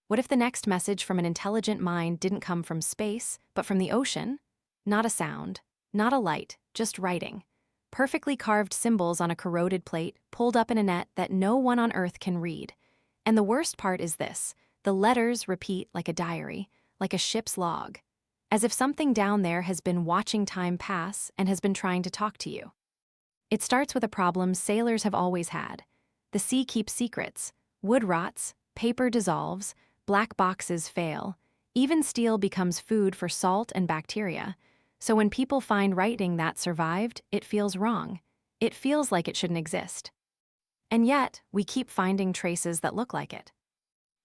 What if the next message from an intelligent mind didn't come from space, but from the ocean? Not a sound, not a light, just writing. Perfectly carved symbols on a corroded plate, pulled up in a net that no one on Earth can read. And the worst part is this: the letters repeat like a diary, like a ship's log, as if something down there has been watching time pass and has been trying to talk to you. It starts with a problem sailors have always had. The sea keeps secrets. Wood rots, paper dissolves, black boxes fail. Even steel becomes food for salt and bacteria. So when people find writing that survived, it feels wrong. It feels like it shouldn't exist. And yet, we keep finding traces that look like it.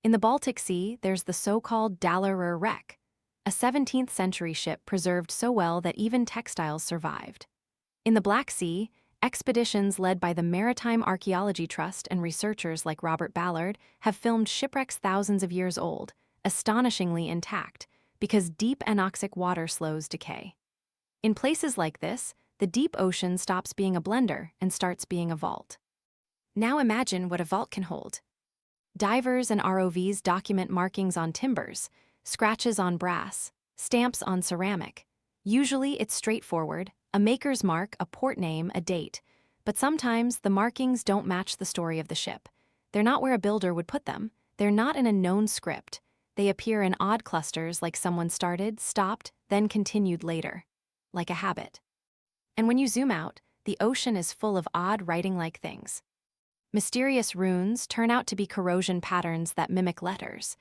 In the Baltic Sea, there's the so-called Dalarer wreck, a 17th century ship preserved so well that even textiles survived. In the Black Sea, expeditions led by the Maritime Archaeology Trust and researchers like Robert Ballard have filmed shipwrecks thousands of years old, astonishingly intact, because deep anoxic water slows decay. In places like this, the deep ocean stops being a blender and starts being a vault. Now imagine what a vault can hold. Divers and ROVs document markings on timbers, scratches on brass, stamps on ceramic. Usually it's straightforward: a maker's mark, a port name, a date. But sometimes the markings don't match the story of the ship. They're not where a builder would put them. They're not in a known script. They appear in odd clusters, like someone started, stopped, then continued later. Like a habit. And when you zoom out, the ocean is full of odd writing-like things. Mysterious runes turn out to be corrosion patterns that mimic letters.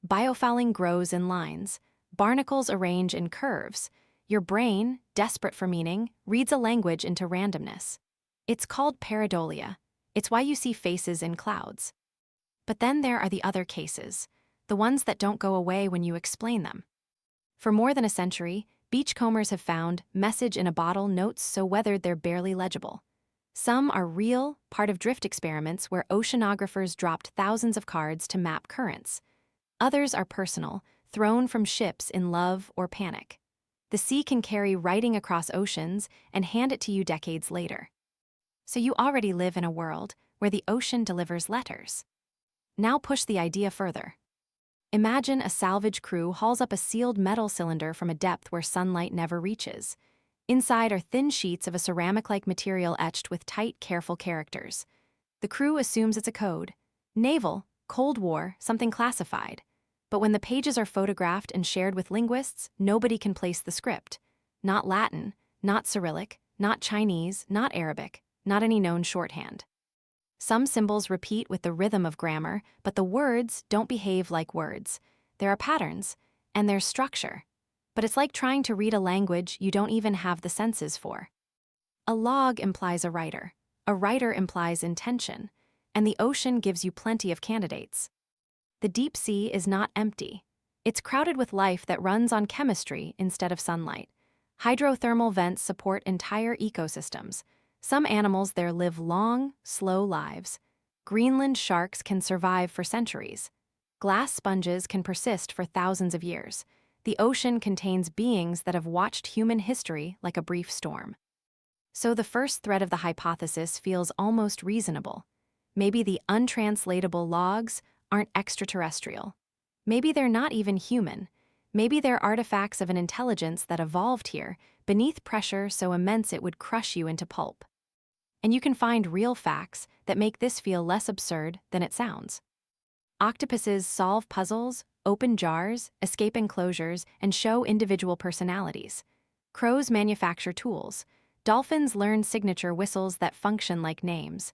Biofouling grows in lines. Barnacles arrange in curves. Your brain, desperate for meaning, reads a language into randomness. It's called pareidolia. It's why you see faces in clouds. But then there are the other cases, the ones that don't go away when you explain them. For more than a century, beachcombers have found message in a bottle notes so weathered they're barely legible. Some are real, part of drift experiments where oceanographers dropped thousands of cards to map currents. Others are personal, thrown from ships in love or panic. The sea can carry writing across oceans and hand it to you decades later. So you already live in a world where the ocean delivers letters. Now push the idea further. Imagine a salvage crew hauls up a sealed metal cylinder from a depth where sunlight never reaches. Inside are thin sheets of a ceramic-like material etched with tight, careful characters. The crew assumes it's a code. Naval, Cold War, something classified. But when the pages are photographed and shared with linguists, nobody can place the script. Not Latin, not Cyrillic, not Chinese, not Arabic, not any known shorthand. Some symbols repeat with the rhythm of grammar, but the words don't behave like words. There are patterns, and there's structure. But it's like trying to read a language you don't even have the senses for. A log implies a writer implies intention, and the ocean gives you plenty of candidates. The deep sea is not empty. It's crowded with life that runs on chemistry instead of sunlight. Hydrothermal vents support entire ecosystems. Some animals there live long, slow lives. Greenland sharks can survive for centuries. Glass sponges can persist for thousands of years. The ocean contains beings that have watched human history like a brief storm. So the first thread of the hypothesis feels almost reasonable. Maybe the untranslatable logs aren't extraterrestrial. Maybe they're not even human. Maybe they're artifacts of an intelligence that evolved here, beneath pressure so immense it would crush you into pulp. And you can find real facts that make this feel less absurd than it sounds. Octopuses solve puzzles, open jars, escape enclosures, and show individual personalities. Crows manufacture tools. Dolphins learn signature whistles that function like names.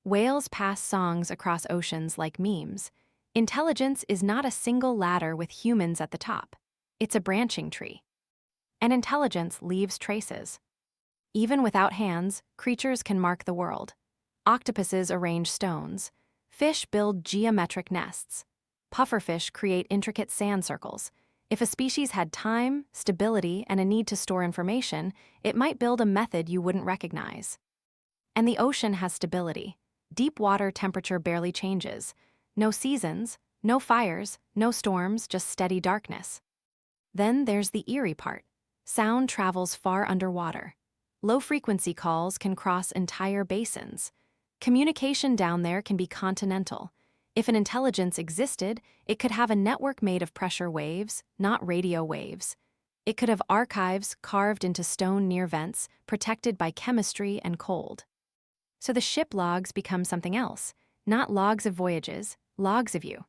Whales pass songs across oceans like memes. Intelligence is not a single ladder with humans at the top. It's a branching tree. And intelligence leaves traces. Even without hands, creatures can mark the world. Octopuses arrange stones. Fish build geometric nests. Pufferfish create intricate sand circles. If a species had time, stability, and a need to store information, it might build a method you wouldn't recognize. And the ocean has stability. Deep water temperature barely changes. No seasons, no fires, no storms, just steady darkness. Then there's the eerie part. Sound travels far underwater. Low-frequency calls can cross entire basins. Communication down there can be continental. If an intelligence existed, it could have a network made of pressure waves, not radio waves. It could have archives carved into stone near vents, protected by chemistry and cold. So the ship logs become something else, not logs of voyages, logs of you.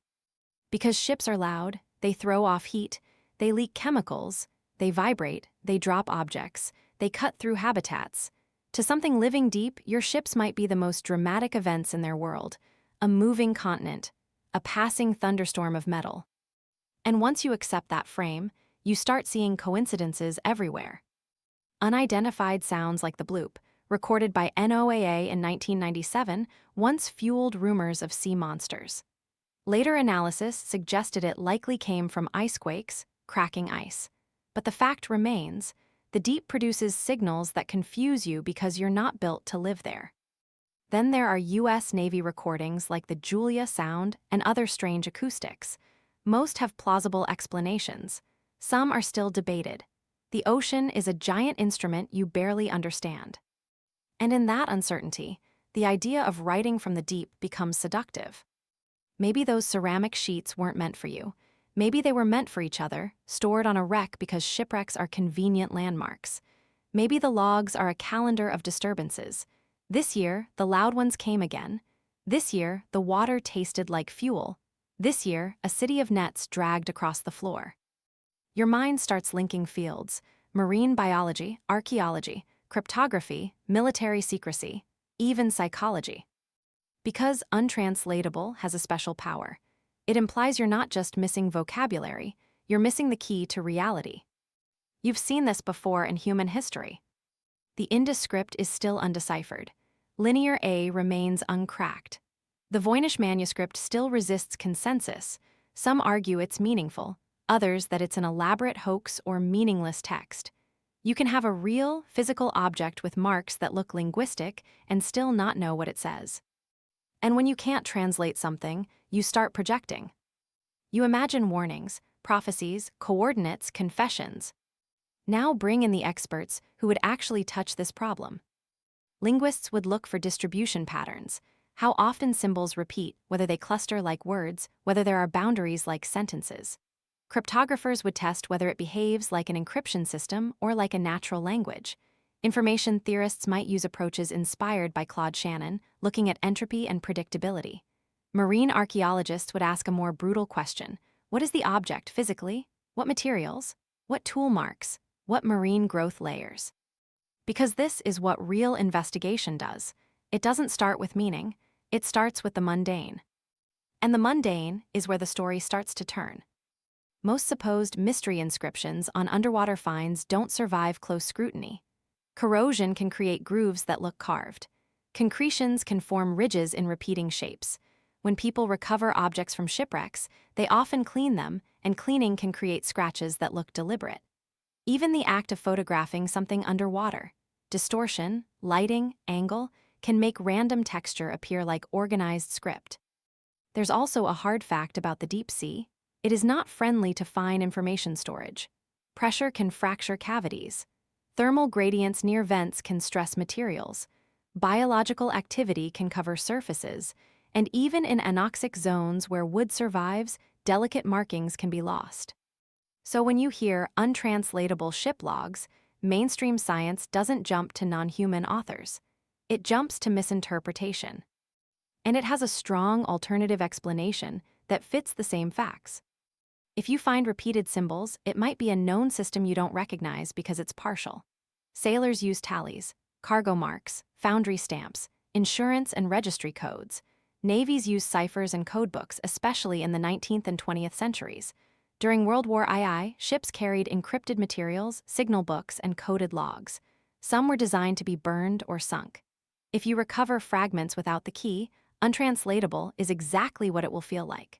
Because ships are loud, they throw off heat, they leak chemicals, they vibrate, they drop objects, they cut through habitats. To something living deep, your ships might be the most dramatic events in their world, a moving continent, a passing thunderstorm of metal. And once you accept that frame, you start seeing coincidences everywhere. Unidentified sounds like the bloop, recorded by NOAA in 1997, once fueled rumors of sea monsters. Later analysis suggested it likely came from icequakes, cracking ice. But the fact remains, the deep produces signals that confuse you because you're not built to live there. Then there are U.S. Navy recordings like the Julia Sound and other strange acoustics. Most have plausible explanations. Some are still debated. The ocean is a giant instrument you barely understand. And in that uncertainty, the idea of writing from the deep becomes seductive. Maybe those ceramic sheets weren't meant for you. Maybe they were meant for each other, stored on a wreck because shipwrecks are convenient landmarks. Maybe the logs are a calendar of disturbances. This year, the loud ones came again. This year, the water tasted like fuel. This year, a city of nets dragged across the floor. Your mind starts linking fields: marine biology, archaeology, cryptography, military secrecy, even psychology. Because untranslatable has a special power, it implies you're not just missing vocabulary, you're missing the key to reality. You've seen this before in human history. The Indus script is still undeciphered. Linear A remains uncracked. The Voynich manuscript still resists consensus. Some argue it's meaningful, others that it's an elaborate hoax or meaningless text. You can have a real, physical object with marks that look linguistic and still not know what it says. And when you can't translate something, you start projecting. You imagine warnings, prophecies, coordinates, confessions. Now bring in the experts who would actually touch this problem. Linguists would look for distribution patterns, how often symbols repeat, whether they cluster like words, whether there are boundaries like sentences. Cryptographers would test whether it behaves like an encryption system or like a natural language. Information theorists might use approaches inspired by Claude Shannon, looking at entropy and predictability. Marine archaeologists would ask a more brutal question: what is the object physically? What materials? What tool marks? What marine growth layers? Because this is what real investigation does. It doesn't start with meaning, it starts with the mundane. And the mundane is where the story starts to turn. Most supposed mystery inscriptions on underwater finds don't survive close scrutiny. Corrosion can create grooves that look carved. Concretions can form ridges in repeating shapes. When people recover objects from shipwrecks, they often clean them, and cleaning can create scratches that look deliberate. Even the act of photographing something underwater, distortion, lighting, angle, can make random texture appear like organized script. There's also a hard fact about the deep sea: it is not friendly to fine information storage. Pressure can fracture cavities. Thermal gradients near vents can stress materials. Biological activity can cover surfaces, and even in anoxic zones where wood survives, delicate markings can be lost. So when you hear untranslatable ship logs, mainstream science doesn't jump to non-human authors. It jumps to misinterpretation. And it has a strong alternative explanation that fits the same facts. If you find repeated symbols, it might be a known system you don't recognize because it's partial. Sailors use tallies, cargo marks, foundry stamps, insurance and registry codes. Navies use ciphers and codebooks, especially in the 19th and 20th centuries. During World War II, ships carried encrypted materials, signal books, and coded logs. Some were designed to be burned or sunk. If you recover fragments without the key, untranslatable is exactly what it will feel like.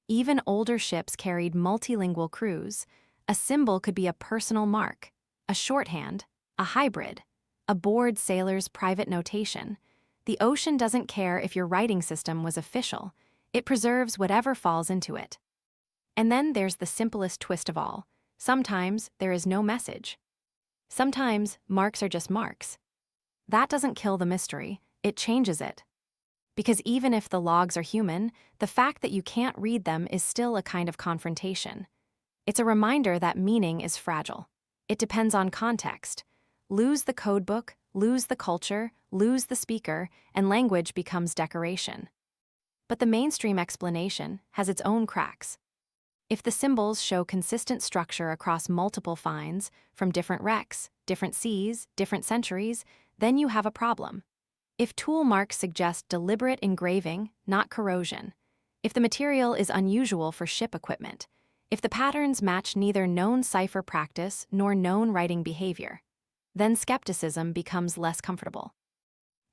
Even older ships carried multilingual crews. A symbol could be a personal mark, a shorthand, a hybrid, a bored sailor's private notation. The ocean doesn't care if your writing system was official. It preserves whatever falls into it. And then there's the simplest twist of all. Sometimes there is no message. Sometimes marks are just marks. That doesn't kill the mystery, it changes it. Because even if the logs are human, the fact that you can't read them is still a kind of confrontation. It's a reminder that meaning is fragile. It depends on context. Lose the codebook, lose the culture, lose the speaker, and language becomes decoration. But the mainstream explanation has its own cracks. If the symbols show consistent structure across multiple finds, from different wrecks, different seas, different centuries, then you have a problem. If tool marks suggest deliberate engraving, not corrosion. If the material is unusual for ship equipment. If the patterns match neither known cipher practice nor known writing behavior. Then skepticism becomes less comfortable.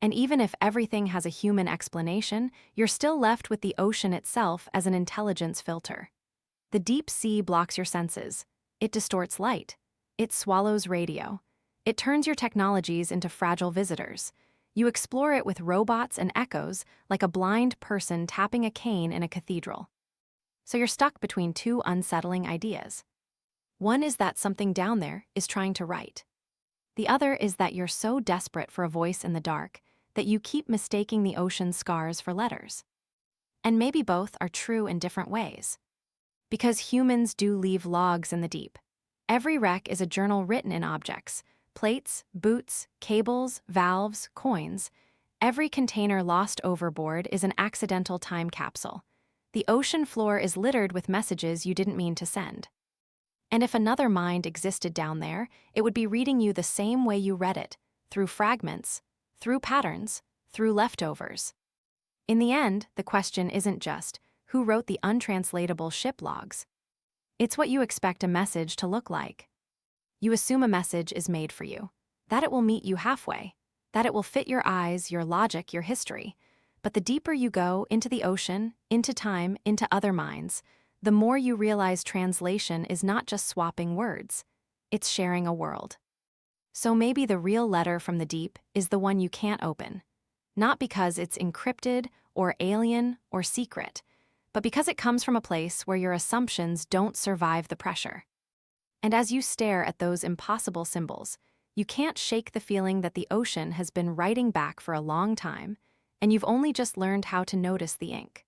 And even if everything has a human explanation, you're still left with the ocean itself as an intelligence filter. The deep sea blocks your senses. It distorts light. It swallows radio. It turns your technologies into fragile visitors. You explore it with robots and echoes like a blind person tapping a cane in a cathedral. So you're stuck between two unsettling ideas. One is that something down there is trying to write. The other is that you're so desperate for a voice in the dark that you keep mistaking the ocean's scars for letters. And maybe both are true in different ways. Because humans do leave logs in the deep. Every wreck is a journal written in objects: plates, boots, cables, valves, coins. Every container lost overboard is an accidental time capsule. The ocean floor is littered with messages you didn't mean to send. And if another mind existed down there, it would be reading you the same way you read it, through fragments, through patterns, through leftovers. In the end, the question isn't just, who wrote the untranslatable ship logs? It's what you expect a message to look like. You assume a message is made for you, that it will meet you halfway, that it will fit your eyes, your logic, your history. But the deeper you go into the ocean, into time, into other minds, the more you realize translation is not just swapping words, it's sharing a world. So maybe the real letter from the deep is the one you can't open, not because it's encrypted or alien or secret, but because it comes from a place where your assumptions don't survive the pressure. And as you stare at those impossible symbols, you can't shake the feeling that the ocean has been writing back for a long time, and you've only just learned how to notice the ink.